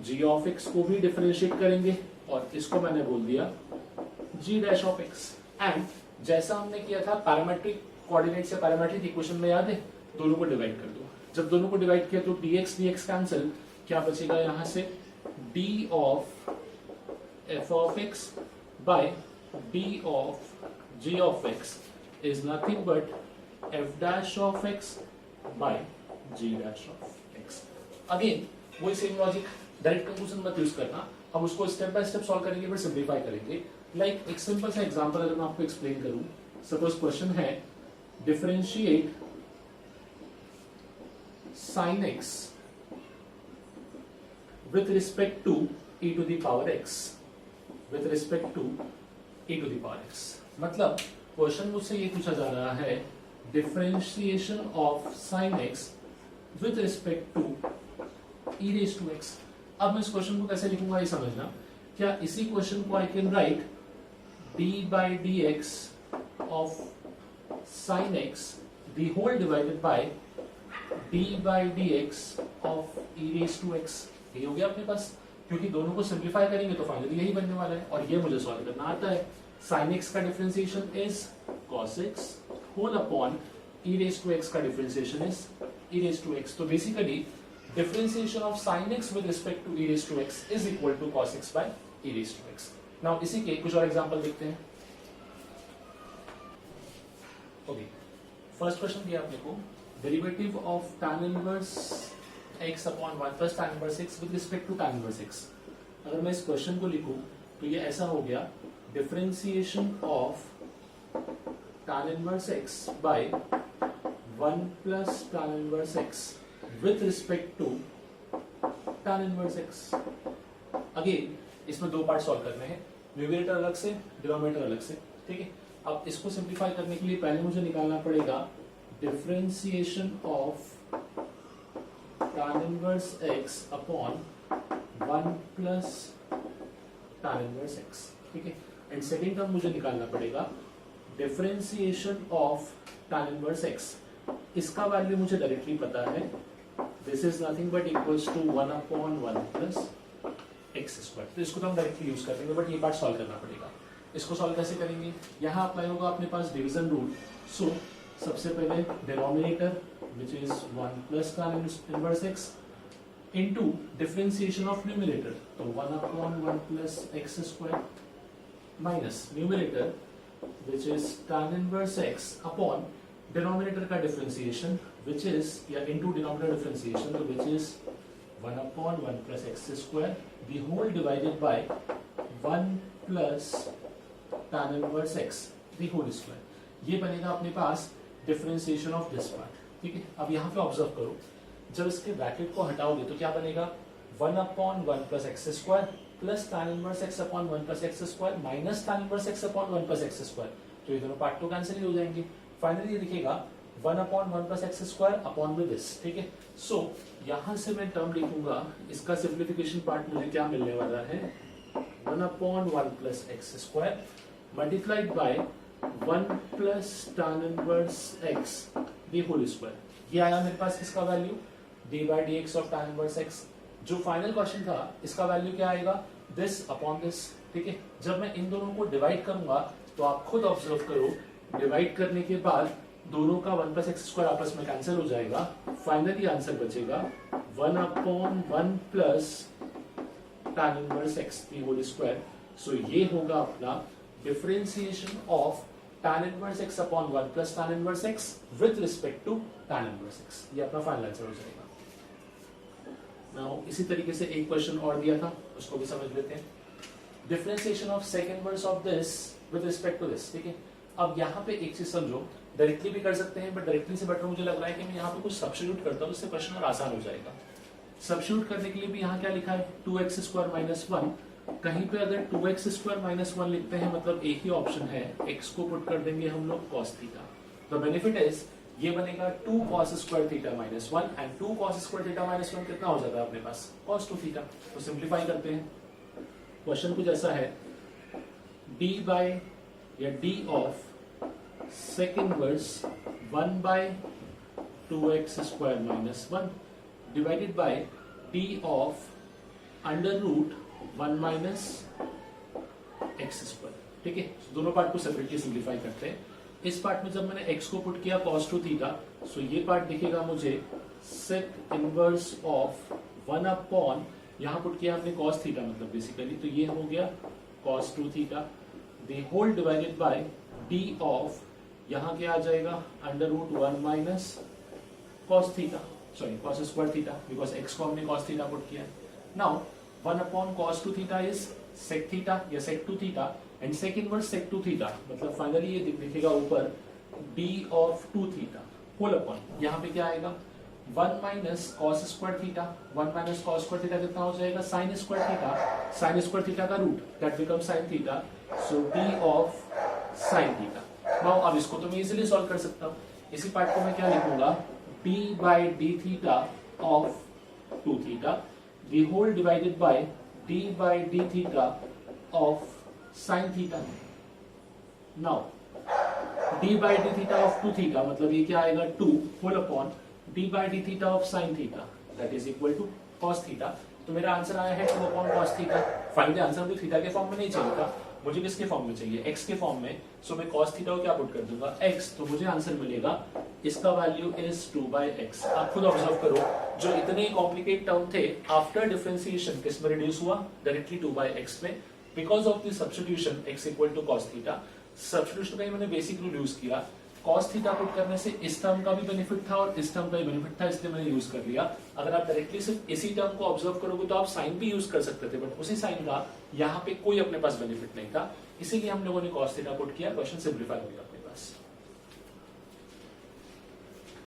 g ऑफ x को भी डिफरेंशिएट करेंगे और इसको मैंने बोल दिया g dash of x। And जैसा हमने किया था पैरामेट्रिक कोऑर्डिनेट से पैरामेट्रिक इक्वेशन में, याद है, दोनों को डिवाइड कर दो। जब दोनों को डिवाइड किया तो dx dx कैंसिल, क्या बचेगा यहां से d of f of x by d of g of x is nothing but f dash of x by g dash of x। Again वही सेम लॉजिक, डायरेक्ट कंक्लूजन मत use करना। अब उसको step by step solve करेंगे, फिर simplify करेंगे। Like एक simple सा एग्जांपल अगर मैं आपको एक्सप्लेन करूं, सपोज क्वेश्चन है differentiate sin x with respect to e to the power x, with respect to e to the power x। मतलब क्वेश्चन मुझसे ये पूछा जा रहा है differentiation of sin x with respect to e raise to x। अब मैं इस क्वेश्चन को कैसे लिखूंगा ये समझना। क्या इसी क्वेश्चन को I can write d by d x of sin x the whole divided by d by d x of e raise to x। ये हो गया अपने पास, क्योंकि दोनों को सिंप्लीफाई करेंगे तो फाइनली यही बनने वाला है और ये मुझे सॉल्व करना आता है। sin x का differentiation is cos x whole upon e raise to x का differentiation is e raise to x। तो basically differentiation of sin x with respect to e raise to x is equal to cos x by e raise to x। Now इसी के कुछ और example देखते हैं। Okay, first question दिया आपने को derivative of tan inverse x upon 1 plus tan inverse x with respect to tan inverse x। अगर मैं इस क्वेश्चन को लिखूं तो ये ऐसा हो गया differentiation of tan inverse x by 1 plus tan inverse x with respect to tan inverse x। Again इसमें दो पार्ट सॉल्व करने हैं, न्यूमरेटर अलग से, डिनोमिनेटर अलग से, ठीक है। अब इसको सिंप्लीफाई करने के लिए पहले मुझे निकालना पड़ेगा differentiation of tan inverse x upon 1 plus tan inverse x, ठीक है। एंड सेकेंड टर्म मुझे निकालना पड़ेगा differentiation of tan inverse x। इसका वैल्यू मुझे डायरेक्टली पता है, this is nothing but equals to 1 upon 1 plus x square. तो इसको तो हम डायरेक्टली यूज कर लेंगे, बट ये पार्ट सॉल्व करना पड़ेगा। इसको सॉल्व कैसे करेंगे, यहाँ अप्लाई होगा अपने पास डिवीजन रूल। सो सबसे पहले denominator which is 1 plus tan inverse x into differentiation of numerator, तो 1 upon 1 plus x square minus numerator which is tan inverse x upon denominator का डिफरेंशिएशन विच इज या into denominator differentiation, तो which is 1 upon 1 plus x square the whole divided by 1 plus tan inverse x the whole square. ये बनेगा अपने पास differentiation of this part, ठीक है। अब यहाँ पे ऑब्जर्व करो, जब इसके ब्रैकेट को हटाओगे तो क्या बनेगा, 1 upon 1 plus x square plus tan inverse x upon 1 plus x square minus tan inverse x upon 1 plus x square. तो ये दोनों पार्ट तो कैंसिल ही हो जाएंगे। फाइनली ये दिखेगा 1 upon 1 plus x square upon में दिस, ठीक है। सो यहाँ से मैं टर्म लिखूंगा, इसका सिंप्लीफिकेशन पार्ट मुझे क्या मिलने वाला है, 1 upon 1 plus x square multiplied by 1 plus tan inverse x the whole square. ये आया मेरे पास इसका value d by dx of tan inverse x। जो फाइनल क्वेश्चन था इसका वैल्यू क्या आएगा, दिस अपॉन दिस, ठीक है। जब मैं इन दोनों को डिवाइड करूंगा तो आप खुद ऑब्जर्व करो, डिवाइड करने के बाद दोनों का 1 प्लस एक्स स्क्वायर आपस में कैंसिल हो जाएगा। फाइनली आंसर बचेगा 1 upon 1 plus tan inverse x the whole square. So ये होगा अपना differentiation of tan inverse x upon 1 plus tan inverse x with respect to tan inverse x। ये अपना फाइनल आंसर हो जाएगा। नाउ इसी तरीके से एक क्वेश्चन और दिया था, उसको भी समझ लेते हैं। Differentiation of second inverse of this with respect to this, ठीक है। अब यहाँ पे एक चीज समझो, डायरेक्टली भी कर सकते हैं, बट डायरेक्टली से बेटर मुझे लग रहा है कि मैं यहाँ पे कुछ सब्स्टिट्यूट करता हूँ, इससे क्वेश्चन और आसान हो जाएगा। सब्स्टिट्यूट करने के लिए भी यहाँ क्या लिखा है, 2x स्क्वायर माइनस 1। कहीं पे अगर 2x स्क्वायर माइनस 1 लिखते हैं मतलब एक ही ऑप्शन है, x को पुट कर देंगे हम लोग cos थीटा। द बेनिफिट इज ये बनेगा 2 cos square theta minus 1 and 2 cos square theta minus 1 कितना हो जाता है अपने पास, cos 2 थीटा। तो सिंप्लीफाई करते हैं, क्वेश्चन कुछ ऐसा है, d बाय या d of sec inverse 1 by 2x square minus 1 divided by d of under root 1 minus x square, ठीक है। दोनों पार्ट को सेपरेटली सिंप्लीफाई करते हैं। इस पार्ट में जब मैंने x को पुट किया cos 2 थीटा, सो ये पार्ट दिखेगा मुझे sec इनवर्स ऑफ 1 अपॉन, यहाँ पुट किया हमने cos थीटा मतलब बेसिकली, तो ये हो गया cos 2 theta the whole divided by d of, यहाँ क्या आ जाएगा, under root 1 minus cos theta, sorry cos square theta, because x को हमने cos थीटा पुट किया। Now 1 upon cos 2 theta is sec theta या sec 2 theta and sec inverse sec 2 theta, मतलब finally ये दिखेगा ऊपर d of 2 theta whole upon, यहाँ पे क्या आएगा 1 minus cos square theta, 1 minus cos square theta कितना हो जाएगा, sin square theta, sin square theta का root that become sin theta, so d of sin theta. Now अब इसको तो मैं इजीली सॉल्व कर सकता हूँ। इसी पार्ट को मैं क्या लिखूंगा, d by d theta of 2 theta the whole divided by d by d theta of sin theta. Now d by d theta of 2 theta मतलब ये क्या आएगा 2 whole upon d by d theta of sin theta that is equal to cos theta. तो मेरा answer आया है 2 upon cos theta. Finally answer मुझे theta के फॉर्म में नहीं चाहिए था, मुझे किसके फॉर्म में चाहिए, x के फॉर्म में। सो मैं cos थीटा को क्या पुट कर दूंगा x, तो मुझे आंसर मिलेगा इसका वैल्यू इज 2 बाय x। आप खुद ऑब्जर्व करो, जो इतने कॉम्प्लिकेट टर्म थे आफ्टर डिफरेंशिएशन किस में रिड्यूस हुआ, डायरेक्टली 2 बाय x में, because of the substitution x equal to cos theta. Substitution का ही मैंने बेसिक रूल यूज किया, cos थीटा पुट करने से इस टर्म का भी बेनिफिट था और इस टर्म का भी बेनिफिट था, इसलिए मैंने यूज कर लिया। अगर आप डायरेक्टली सिर्फ इसी टर्म को ऑब्जर्व करोगे तो आप साइन भी यूज कर सकते थे, बट उसी साइन का यहाँ पे कोई अपने पास बेनिफिट नहीं था, इसीलिए हम लोगों ने cos थीटा पुट किया, क्वेश्चन सिंप्लीफाई हो गया।